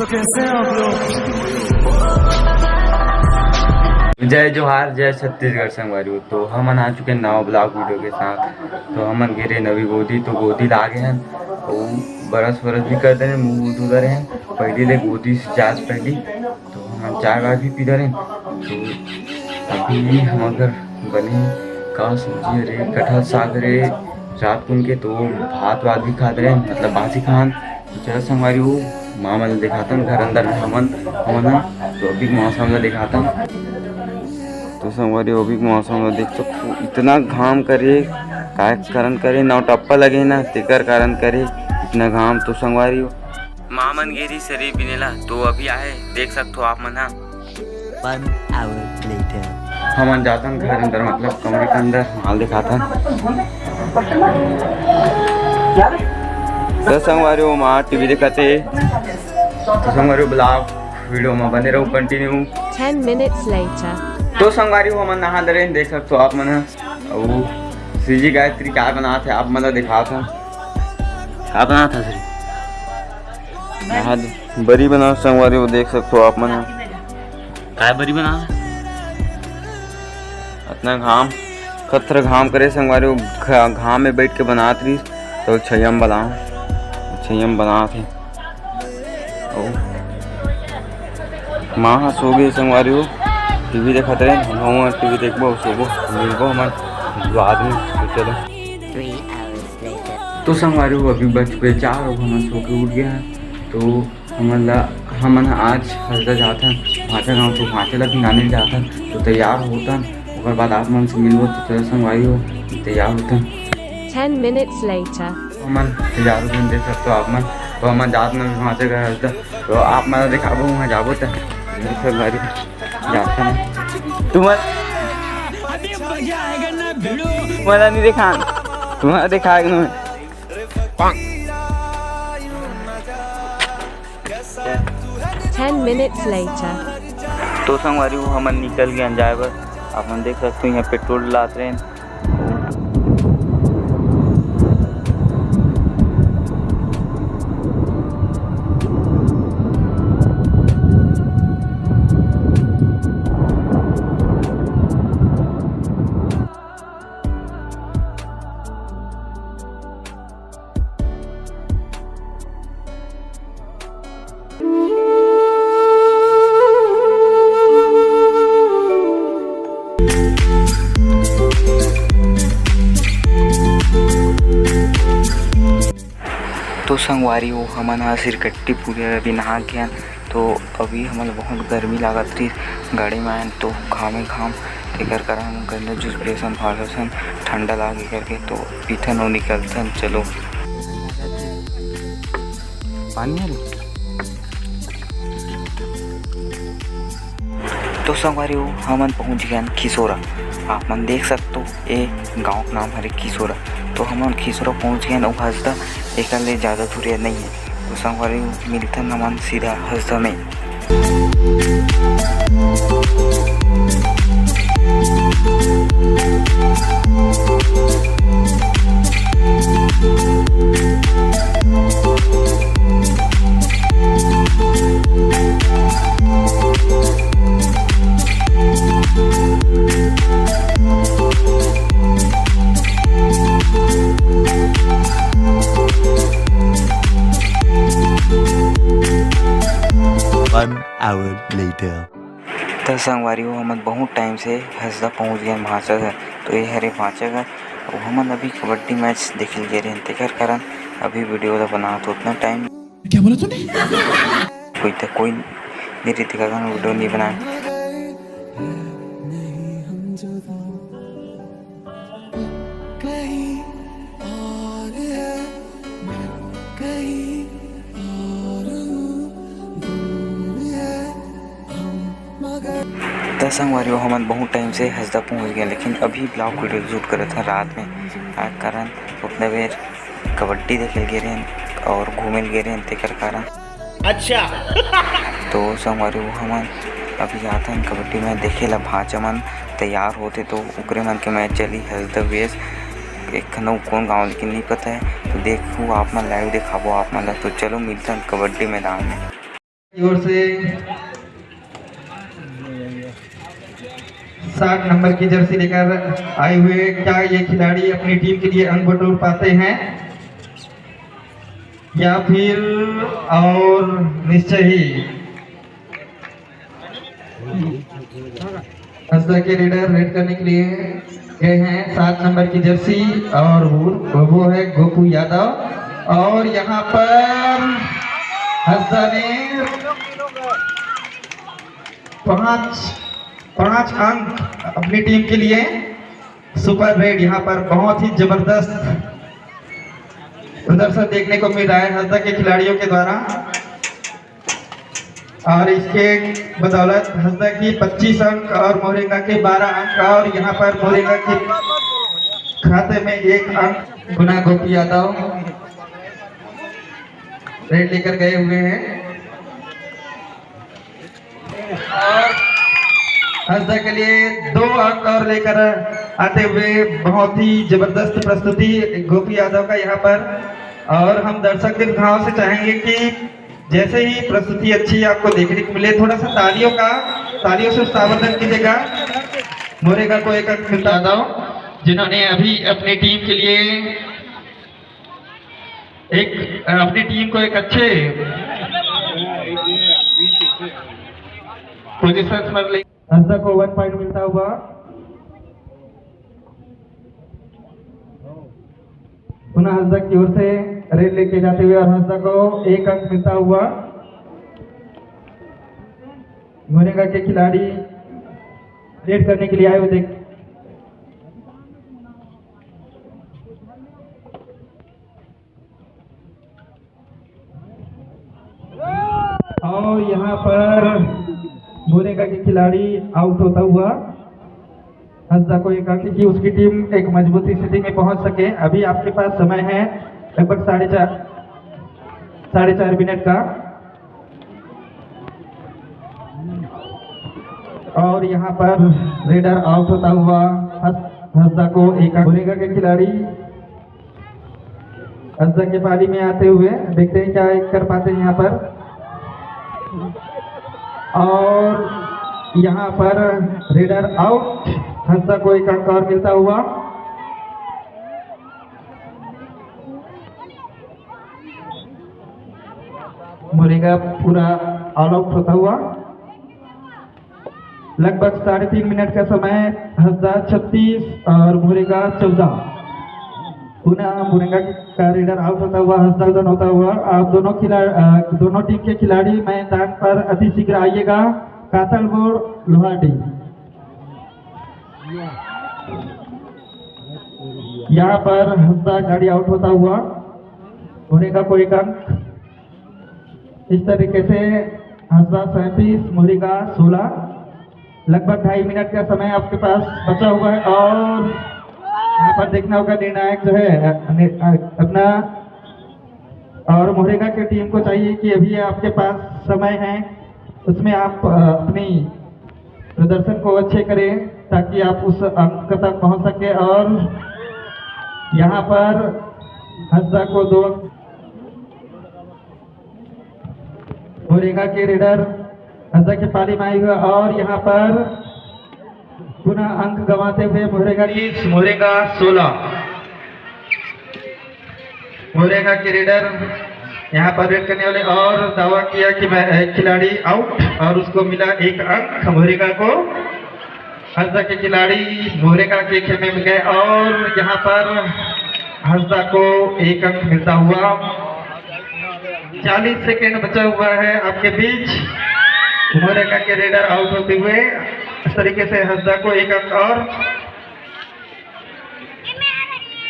तो कैसे हैं आप लोग? जय जोहार, जय छत्तीसगढ़ संगवारी। तो हम आ चुके हैं नवा ब्लॉग वीडियो के साथ। तो हम गिरे नवी गोदी, तो गोदी लागे हैं और बरस वरस भी कर रहे हैं, मुँह धुल रहे हैं। पहली ले गोदी से जात पहली तो हम चाय वाय भी पी रहे हैं। तो अभी हम अगर बने का सब्जी रे कटहल साग रे रात कुन के, तो भात वात भी खाते रहे, मतलब बासी खान। चलो संगवारी वो माँ मन दिखाता घर अंदर में हमन तो अभी मौसम में दिखाता। तो संगवारी वो भी मौसम में देख सकते इतना घाम करे काय कारण करे नौ टप्पा लगे ना तेकर कारण करे इतना घाम। तो संगवारी माँ मन गेरी शरीर बिनेला तो अभी आए देख सकते हो आप मन। हम जाता घर अंदर, मतलब कमरे के अंदर माल दिखाता। तो संगवारी वो माँ टीवी दिखाते। तो संगवारी ब्लॉग वीडियो में बने रहो कंटिन्यू। 10 minutes later. तो संगवारी हो मन नहा दे देख सकते हो आप मन। वो श्रीजी गायत्री क्या बना थे आप मतलब दिखा था क्या बना था श्री नहा बरी बना। संगवारी वो देख सकते हो आप मन काय बरी बना इतना घाम खतर घाम करे। संगवारी वो घाम में बैठ के बनात रही तो छयम बना थे। माँ सो गई संगवारी हो टीवी देखा रहे हम टीवी देखबो सोबो मिलबो हमारे आदमी। तो चलो 3 hours later. तो संगवारी हो अभी बज पे 4 और हम सो के उठ गया है। तो हम आज हल्दा जाता भाचा गाँव, तो भाचा ला भी नाने जाता तो तैयार होता और बाद आप मन से मिलबो। तो चलो संगवारी हो तैयार होता 10 minutes later. हम तैयार होते देख सकते हो आप मन। तो हम जात में भाचा गया हल्दा तो आप मन दिखाबो वहाँ जाबो तो संगवारी जाता है। तुम्हारा नहीं देखा तुम्हारा देखा 10 minutes later. तो संगवारी वो हम निकल गए जाए बर। आप देख सकते हो यहाँ पेट्रोल लाते रहे। तो संगवारी वो हमन सिरकट्टी पूरे अभी नहा गया। तो अभी हमन बहुत गर्मी लागत रही गाड़ी में आए तो घाम तेकर कर हम गंदा जूस पियसन फाड़सन ठंडा लागे करके तो पीथन और निकलतन। चलो पानी तो संगवारी वो हमन पहुंच गए खिसोरा। आप मन देख सकते हो ये गांव का नाम है खिसोरा। तो हम खिसोरा पहुंच गए और हंसदा एक ले ज़्यादा दूर नहीं है। तो संगवारी मिलता नमन सीधा हंसदा में। तो संगवारी हो हम बहुत टाइम से हंसदा पहुँच गए भाषा घर। तो ये हरे भाषा घर हम अभी कबड्डी मैच देख लिए रहे तेकर कारण अभी वीडियो बना तो उतना टाइम क्या बोला तूने? कोई नहीं रीति का वीडियो नहीं बनाया। तो संगवारी हम बहुत टाइम से हंसदा पहुँच गए, लेकिन अभी ब्लॉग वीडियो शूट करे था रात में कारण उतने बेर कबड्डी देखे गए रहे और घूमे गए रहे तेकर कारण। अच्छा तो संगवारी हम अभी जाता है कबड्डी में देखे ला भाचा मन तैयार होते तो उकरे मन के मैच चली हंसदा वेश एक कौन गाँव लेकिन नहीं पता है। तो देखो आप मन लाइव दिखाबो आप मन। तो चलो मिलता कबड्डी मैदान में। की ओर से 60 नंबर की जर्सी लेकर आए हुए, क्या ये खिलाड़ी अपनी टीम के लिए अंक बटोर पाते हैं या फिर और निश्चय ही हंसदा के लीडर रेड करने के लिए गए हैं 7 नंबर की जर्सी और वो है गोपू यादव। और यहाँ पर हंसदा ने 5 अंक अपनी टीम के लिए। सुपर रेड यहाँ पर बहुत ही जबरदस्त प्रदर्शन देखने को मिल रहा है हंसदा के खिलाड़ियों के द्वारा, और इसके बदौलत हंसदा की 25 अंक और मोरेगा के 12 अंक, और यहाँ पर मोरेगा के खाते में 1 अंक गुना गोपी यादव रेड लेकर गए हुए हैं। और हंसदा के लिए 2 अंक और लेकर आते हुए बहुत ही जबरदस्त प्रस्तुति गोपी यादव का यहाँ पर। और हम दर्शक के भाव से चाहेंगे कि जैसे ही प्रस्तुति अच्छी आपको देखने को मिले, थोड़ा सा तालियों से उत्साहवर्धन कीजिएगा। मोरेगा को 1 अंक मिलता यादव, जिन्होंने अभी अपनी टीम के लिए अपनी टीम को एक अच्छे पोजीशन पर ले। हंसदा को 1 पॉइंट मिलता हुआ। पुनः हंसदा की ओर से रेड लेके जाते हुए और हंसदा को 1 अंक मिलता हुआ। मोरेगा के खिलाड़ी रेड करने के लिए आए हुए देख। और यहाँ पर मोरेगा के खिलाड़ी आउट होता हुआ। हंसदा को 1 अंक की उसकी टीम एक मजबूत स्थिति में पहुंच सके। अभी आपके पास समय है लगभग 4.5 मिनट का। और यहाँ पर रेडर आउट होता हुआ हंसदा को 1 अंक। मोरेगा के खिलाड़ी हंसदा के पारी में आते हुए देखते हैं क्या कर पाते हैं यहाँ पर। और यहाँ पर रेडर आउट, हंसदा को 1 अंक और मिलता हुआ। मोरेगा पूरा ऑल आउट होता हुआ। लगभग 3.5 मिनट का समय। हंसदा 36 और मोरेगा 14। पुनः मोरेगा का रेडर आउट होता हुआ, हंसदा डन होता हुआ। आप दोनों टीम के खिलाड़ी मैदान पर अति शीघ्र आइएगा। कातलबोर लोहाटी। यहाँ पर हंसदा गाड़ी आउट होता हुआ। मोरेगा को 1 अंक। इस तरीके से हंसदा 37, मोरेगा 16। लगभग 2.5 मिनट का समय आपके पास बचा हुआ है। और यहाँ पर देखना होगा निर्णायक जो है अपना, और मोरेगा की टीम को चाहिए कि अभी आपके पास समय है, उसमें आप अपनी प्रदर्शन को अच्छे करें ताकि आप उस अंक तक पहुंच सके। और यहाँ पर हंसदा को 2 अंक। मोरेगा के रेडर हंसदा के पाली में आए हुए और यहाँ पर पुनः अंक गंवाते हुए मोरेगा 16। मोरेगा के रेडर यहाँ पर रेड करने वाले और दावा किया कि मैं खिलाड़ी आउट, और उसको मिला 1 अंक मोरेगा को। हंसदा के खिलाड़ी मोरेगा के खेमे में गए और यहाँ पर हंसदा को 1 अंक मिलता हुआ। 40 सेकेंड बचा हुआ है आपके बीच। मोरेगा के रेडर आउट होते हुए इस तरीके से हंसदा को 1 अंक और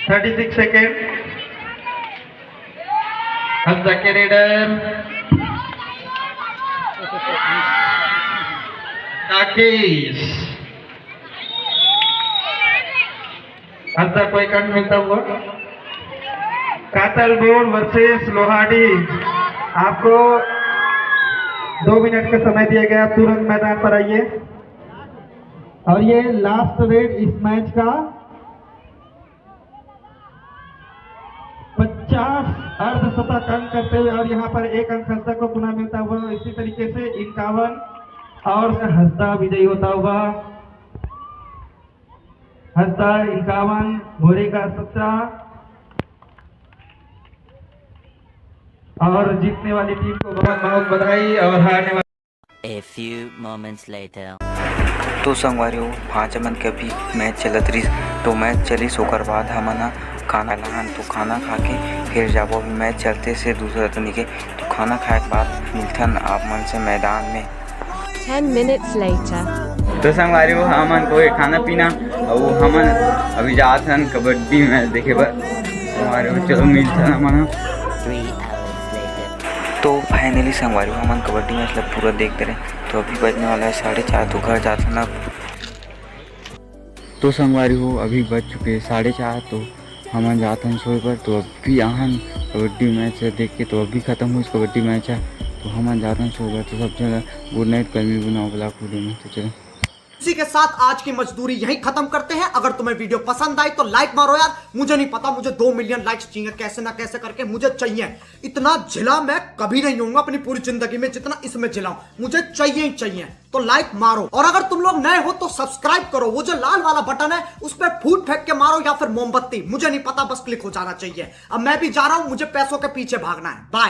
36 सेकेंड। हंसदा के रेडर राकेश, हंसदा को 1 अंक मिलता हुआ। कातलबोर वर्सेस लोहाटी। आपको 2 मिनट का समय दिया गया, तुरंत मैदान पर आइए। और ये लास्ट रेड इस मैच का 50 अर्धशतक अंक करते हुए और यहाँ पर एक अंक हंसदा को पुनः मिलता हुआ। इसी तरीके से 51 और हंसदा विजयी होता हुआ। हंसदा 51, मोरेगा 17 और जीतने वाली टीम को बहुत बहुत बधाई और हारने वाली A few moments later. तो संगवारियों 5 मन के अभी मैच चलत रही। तो मैच चली सोकर बाद हमन खाना लान तो खाना खा के फिर जाबो। अभी मैच चलते से दूसरा तनी के तो खाना खाए के बाद मिलथन आप मन से मैदान में। 10 minutes later. तो संगवारियों हमन को खाना पीना और हमन अभी जात हन कबड्डी मैच देखे बर। संगवारियों चलो मिलथन हमन। 3 hours later. तो फाइनली संगवारियों हमन कबड्डी मैच ला पूरा देखते रहे। तो अभी बजने वाला है 4:30 तो घर जाते ना। तो संगवारियों अभी बज चुके 4:30 तो हमन जाते हैं सोए पर। तो अभी आहन कबड्डी मैच देख के तो अभी ख़त्म हुई कबड्डी मैच है। तो हमन जाते हैं सोए पर। तो सब जगह गुड नाइट कल मिल बनाओ ब्लॉग वीडियो में। तो चलो इसी के साथ आज की मजदूरी यहीं खत्म करते हैं। अगर तुम्हें वीडियो पसंद आई तो लाइक मारो यार। मुझे नहीं पता, मुझे 2 मिलियन लाइक्स चाहिए, कैसे ना कैसे करके मुझे चाहिए। इतना झिला मैं कभी नहीं होऊंगा अपनी पूरी जिंदगी में जितना इसमें झिलाऊं। मुझे चाहिए ही चाहिए। तो लाइक मारो और अगर तुम लोग नए हो तो सब्सक्राइब करो। वो जो लाल वाला बटन है उस पर फूट फेंक के मारो या फिर मोमबत्ती, मुझे नहीं पता, बस क्लिक हो जाना चाहिए। अब मैं भी जा रहा हूं, मुझे पैसों के पीछे भागना है। बाय।